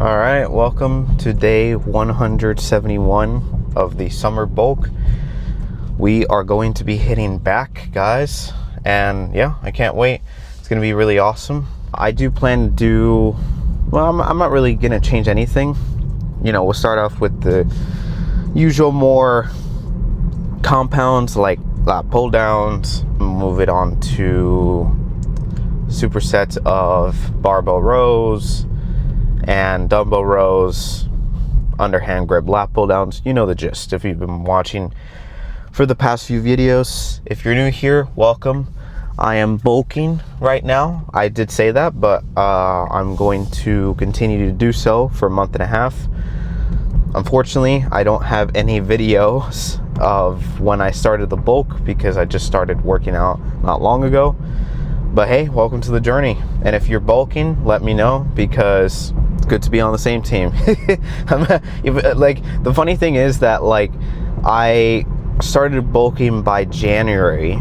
All right, welcome to day 171 of the summer bulk. We are going to be hitting back, guys, and yeah, I can't wait. It's going to be really awesome. I do plan to do, well, I'm not really going to change anything. You know, we'll start off with the usual more compounds like pull downs, move it on to supersets of barbell rows and dumbbell rows, underhand grip lat pull downs. You know the gist if you've been watching for the past few videos. If you're new here, welcome. I am bulking right now. I did say that, but I'm going to continue to do so for a month and a half. Unfortunately, I don't have any videos of when I started the bulk because I just started working out not long ago. But hey, welcome to the journey. And if you're bulking, let me know, because it's good to be on the same team. Like, the funny thing is that, like, I started bulking by January,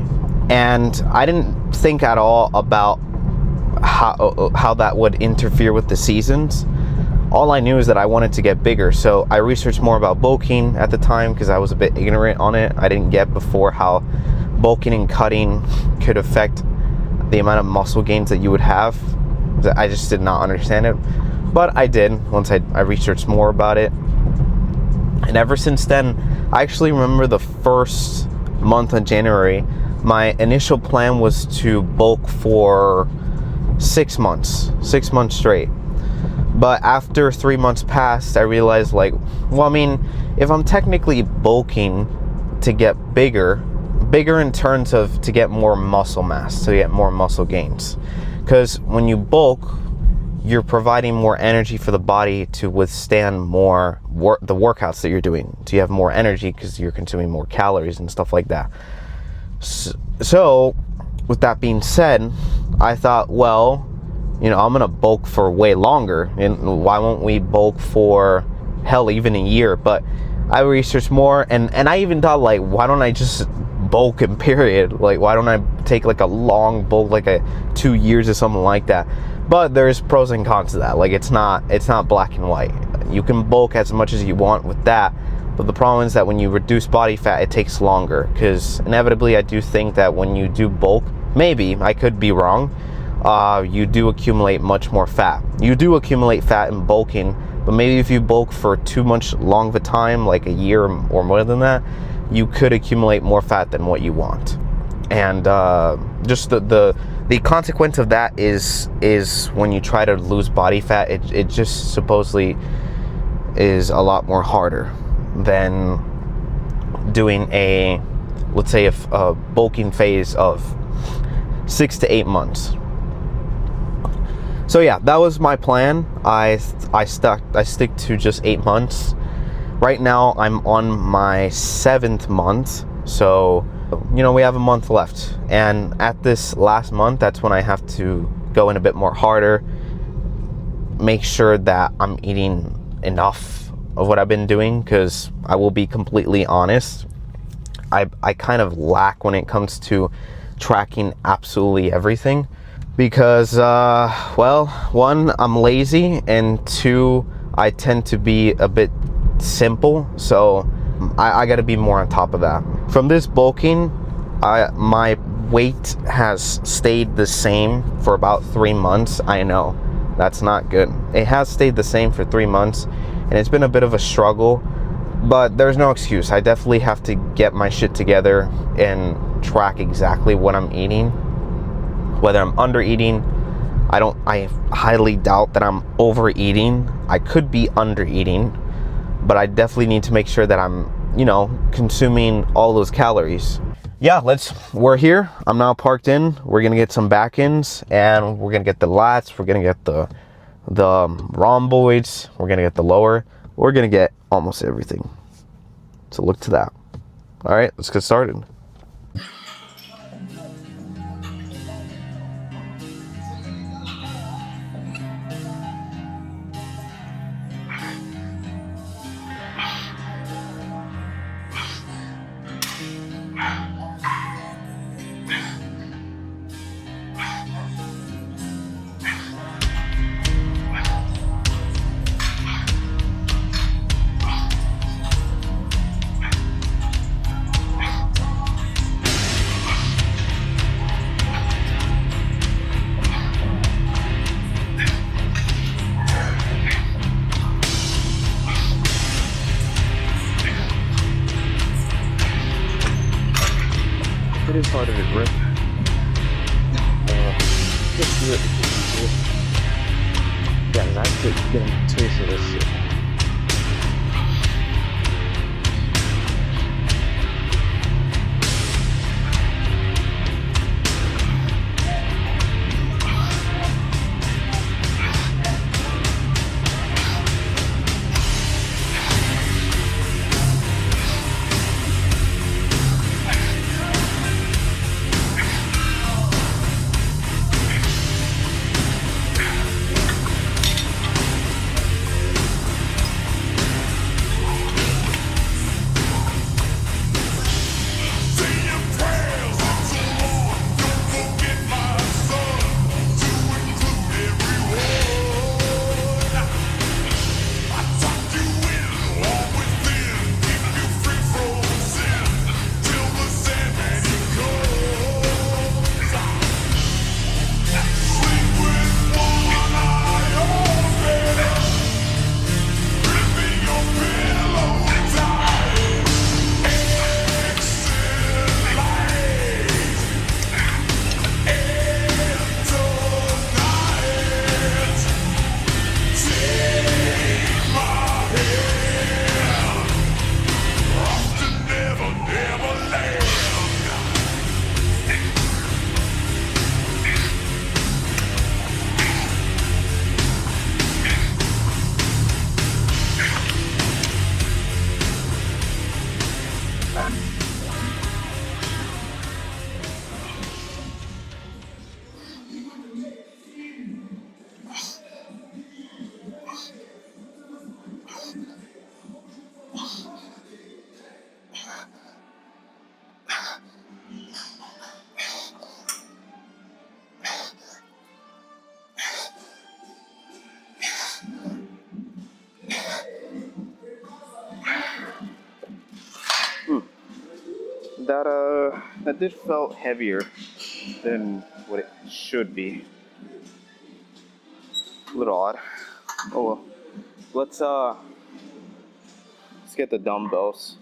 and I didn't think at all about how that would interfere with the seasons. All I knew is that I wanted to get bigger, so I researched more about bulking at the time because I was a bit ignorant on it. I didn't get before how bulking and cutting could affect the amount of muscle gains that you would have. I just did not understand it, but I did once I researched more about it. And ever since then, I actually remember the first month of January, my initial plan was to bulk for 6 months straight. But after 3 months passed, I realized, like, well, I mean, if I'm technically bulking to get bigger in terms of to get more muscle mass, to get more muscle gains. Because when you bulk, you're providing more energy for the body to withstand more the workouts that you're doing. So you have more energy because you're consuming more calories and stuff like that. So with that being said, I thought, well, you know, I'm gonna bulk for way longer, and why won't we bulk for, hell, even a year? But I researched more, and I even thought, like, why don't I just bulk in period? Like, why don't I take like a long bulk, like 2 years or something like that? But there's pros and cons to that. Like, it's not black and white. You can bulk as much as you want with that, but the problem is that when you reduce body fat, it takes longer, because inevitably I do think that when you do bulk, maybe I could be wrong, you do accumulate much more fat. You do accumulate fat in bulking, but maybe if you bulk for too much long of a time, like a year or more than that, you could accumulate more fat than what you want. And just the consequence of that is when you try to lose body fat, it just supposedly is a lot more harder than doing let's say a bulking phase of 6 to 8 months. So yeah, that was my plan. I stick to just 8 months. Right now I'm on my 7th month, so you know, we have a month left, and at this last month, that's when I have to go in a bit more harder, make sure that I'm eating enough of what I've been doing, because I will be completely honest, I kind of lack when it comes to tracking absolutely everything, because well, one, I'm lazy, and two, I tend to be a bit simple, so I got to be more on top of that. From this bulking, my weight has stayed the same for about 3 months. I know that's not good. It has stayed the same for 3 months, and it's been a bit of a struggle, but there's no excuse. I definitely have to get my shit together and track exactly what I'm eating, whether I'm under eating. I highly doubt that I'm overeating. I could be under eating, but I definitely need to make sure that I'm, you know, consuming all those calories. Yeah, we're here. I'm now parked in. We're gonna get some back ends, and we're gonna get the lats. We're gonna get the rhomboids. We're gonna get the lower. We're gonna get almost everything. So look to that. All right, let's get started. It is harder to grip. Just do it because you do it. Yeah, that's it. Getting a taste of this shit. That did felt heavier than what it should be. A little odd. Oh well. Let's get the dumbbells.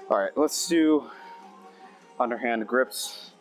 All right, let's do underhand grips.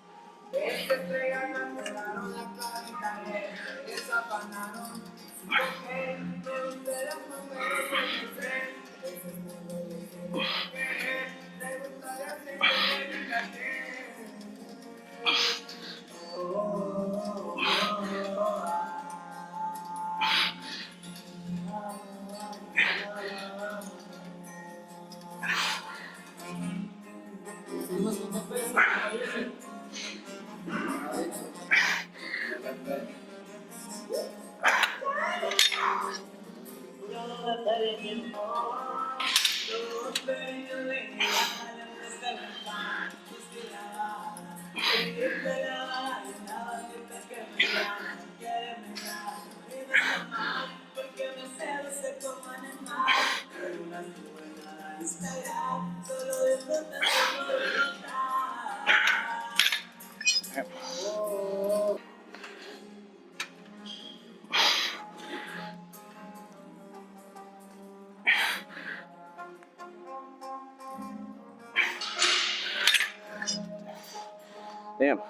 Damn.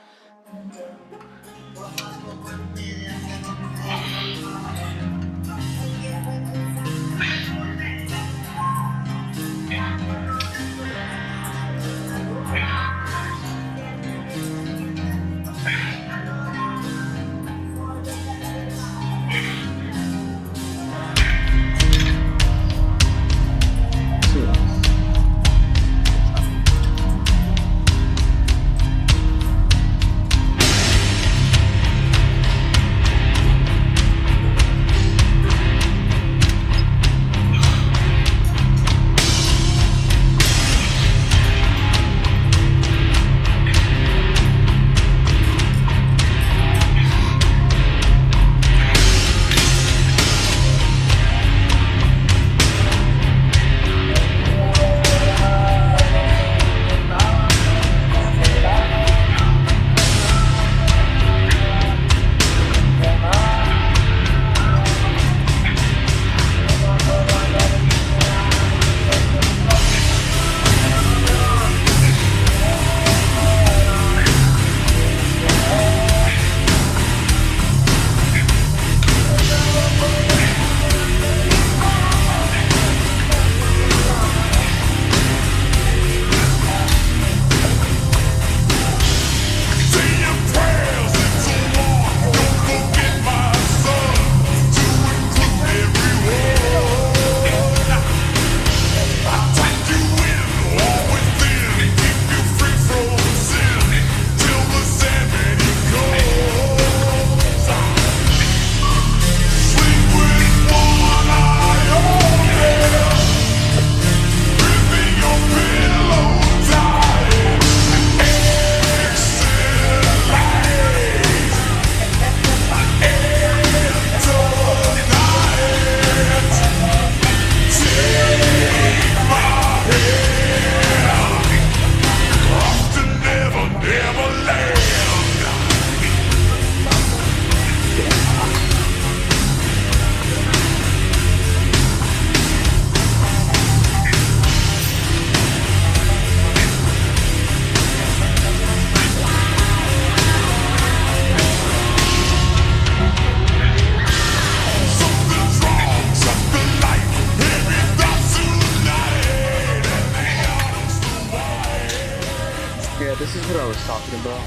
Yeah, this is what I was talking about.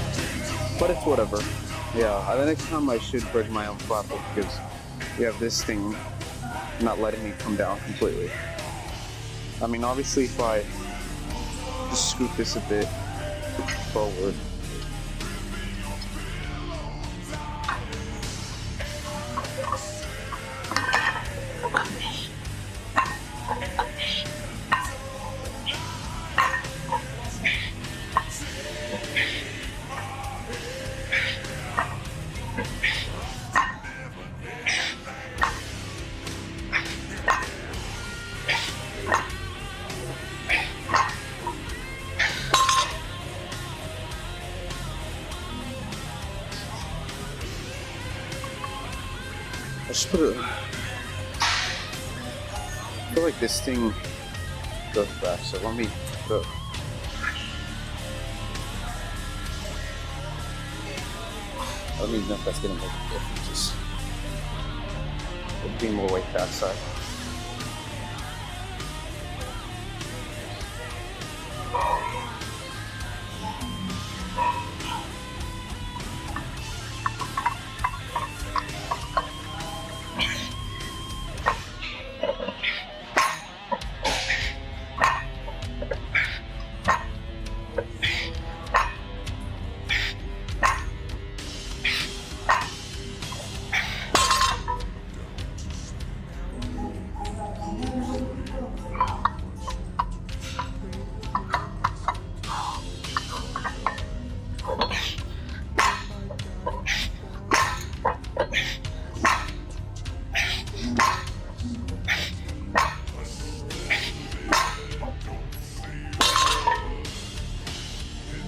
But it's whatever. Yeah, the next time I should bring my own flapper because we have this thing not letting me come down completely. I mean, obviously if I just scoot this a bit forward. I just put it. I feel like this thing goes back, so let me go. I don't even know if that's gonna make a difference. Just being more weight that side.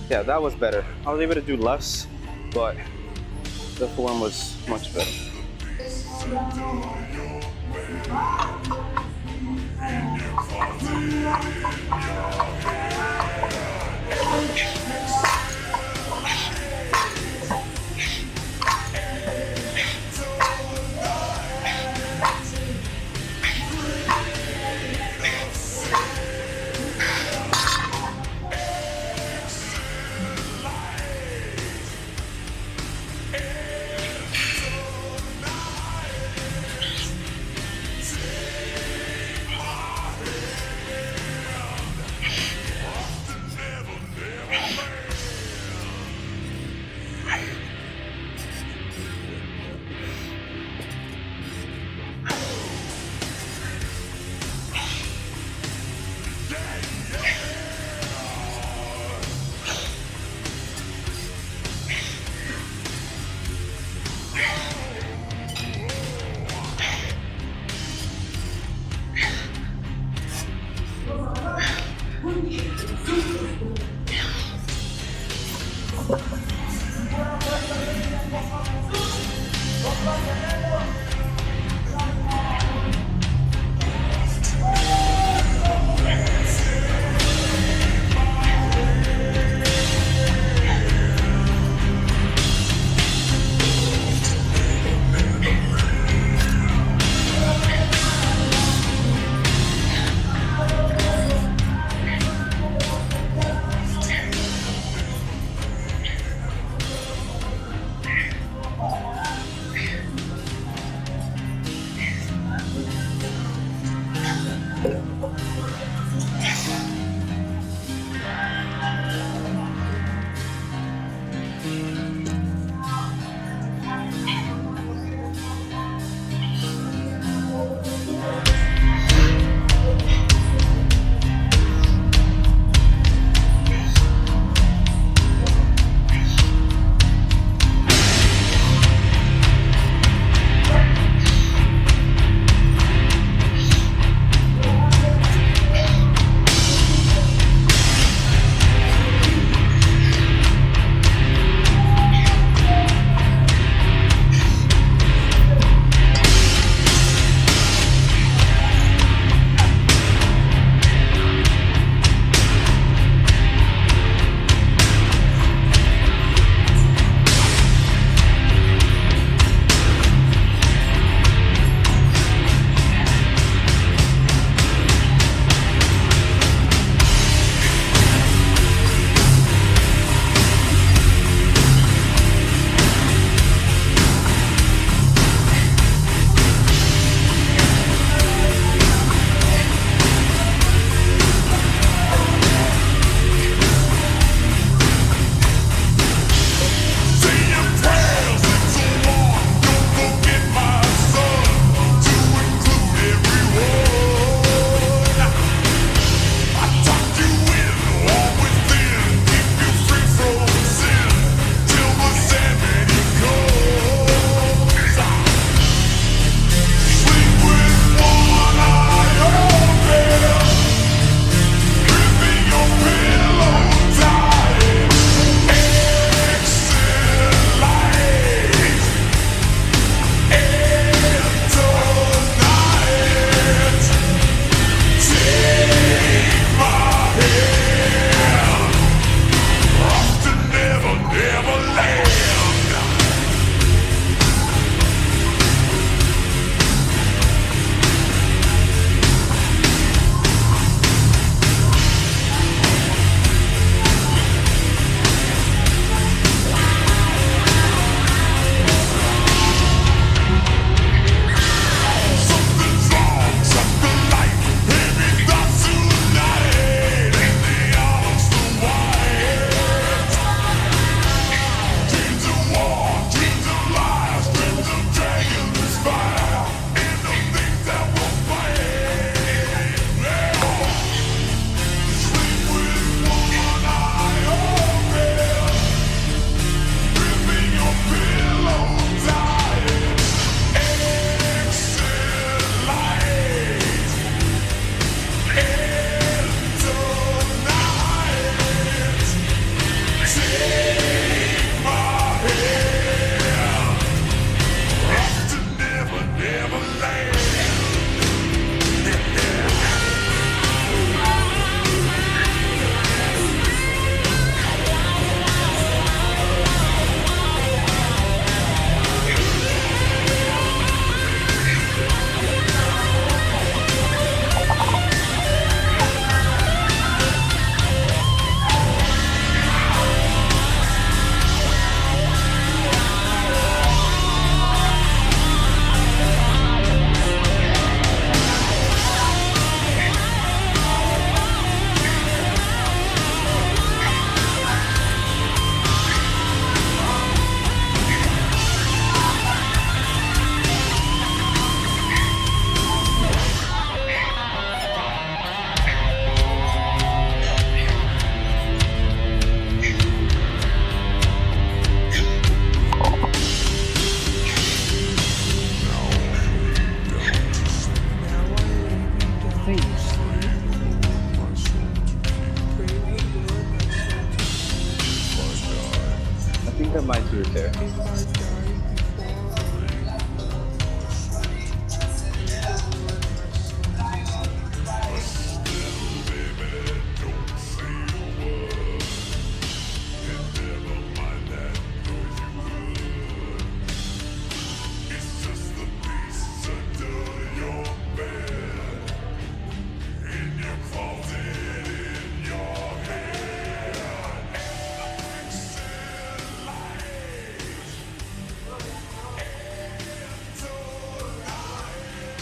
Yeah, that was better. I was able to do less, but the form was much better.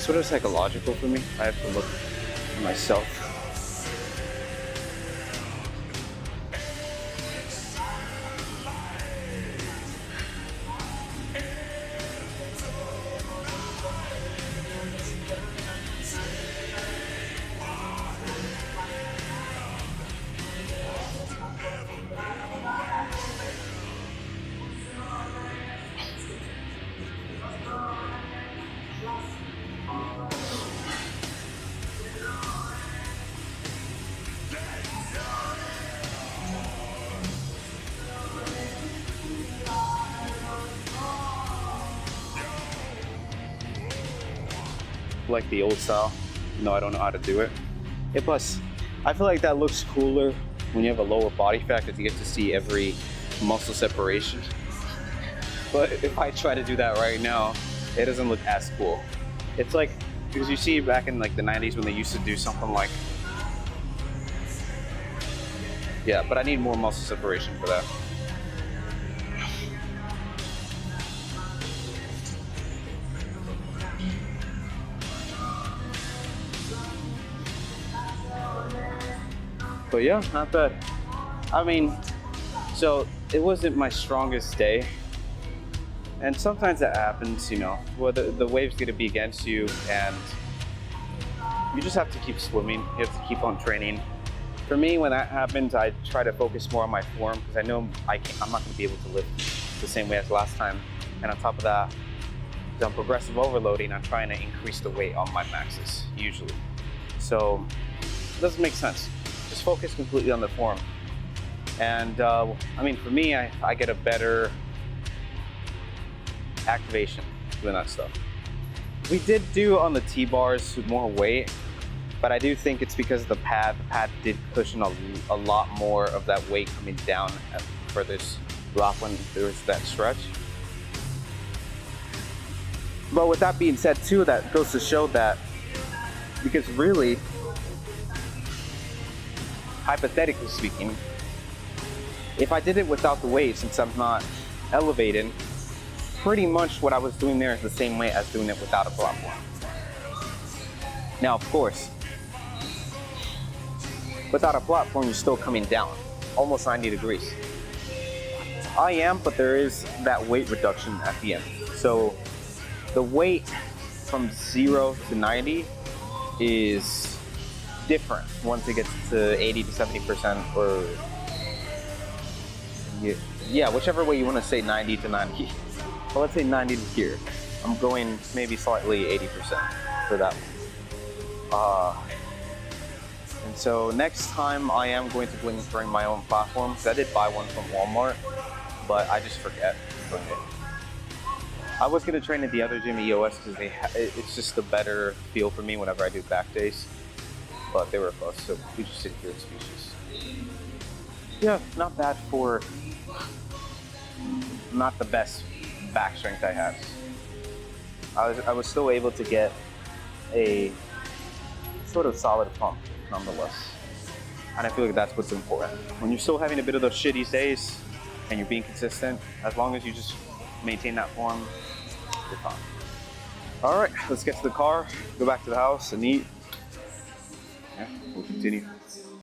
sort of psychological for me. I have to look at myself. Like the old style. No, I don't know how to do it. Yeah, plus, I feel like that looks cooler when you have a lower body fat because you get to see every muscle separation. But if I try to do that right now, it doesn't look as cool. It's like, because you see back in like the 90s when they used to do something like, yeah, but I need more muscle separation for that. But yeah, not bad. I mean, so it wasn't my strongest day. And sometimes that happens, you know, where the wave's gonna be against you and you just have to keep swimming. You have to keep on training. For me, when that happens, I try to focus more on my form because I know I'm not gonna be able to lift the same way as last time. And on top of that, because I'm progressive overloading, I'm trying to increase the weight on my maxes, usually. So it doesn't make sense. Just focus completely on the form. And I mean, for me, I get a better activation doing that stuff. We did do on the T-bars more weight, but I do think it's because of the pad. The pad did cushion a lot more of that weight coming down for this drop when there was that stretch. But with that being said too, that goes to show that, because really, hypothetically speaking, if I did it without the weight, since I'm not elevated, pretty much what I was doing there is the same way as doing it without a platform. Now, of course, without a platform, you're still coming down, almost 90 degrees. I am, but there is that weight reduction at the end. So the weight from 0 to 90 is different once it gets to 80 to 70%, or yeah, whichever way you want to say 90 to 90. Well, let's say 90 to here. I'm going maybe slightly 80% for that one. And so next time I am going to bring my own platform, because I did buy one from Walmart, but I just forget to bring it. I was going to train at the other gym, EOS, because it's just a better feel for me whenever I do back days. But they were close, so we just sit here in Species. Yeah, not bad for not the best back strength I have. I was still able to get a sort of solid pump nonetheless. And I feel like that's what's important. When you're still having a bit of those shitty days and you're being consistent, as long as you just maintain that form, you're fine. All right, let's get to the car, go back to the house and eat. Yeah, we'll continue.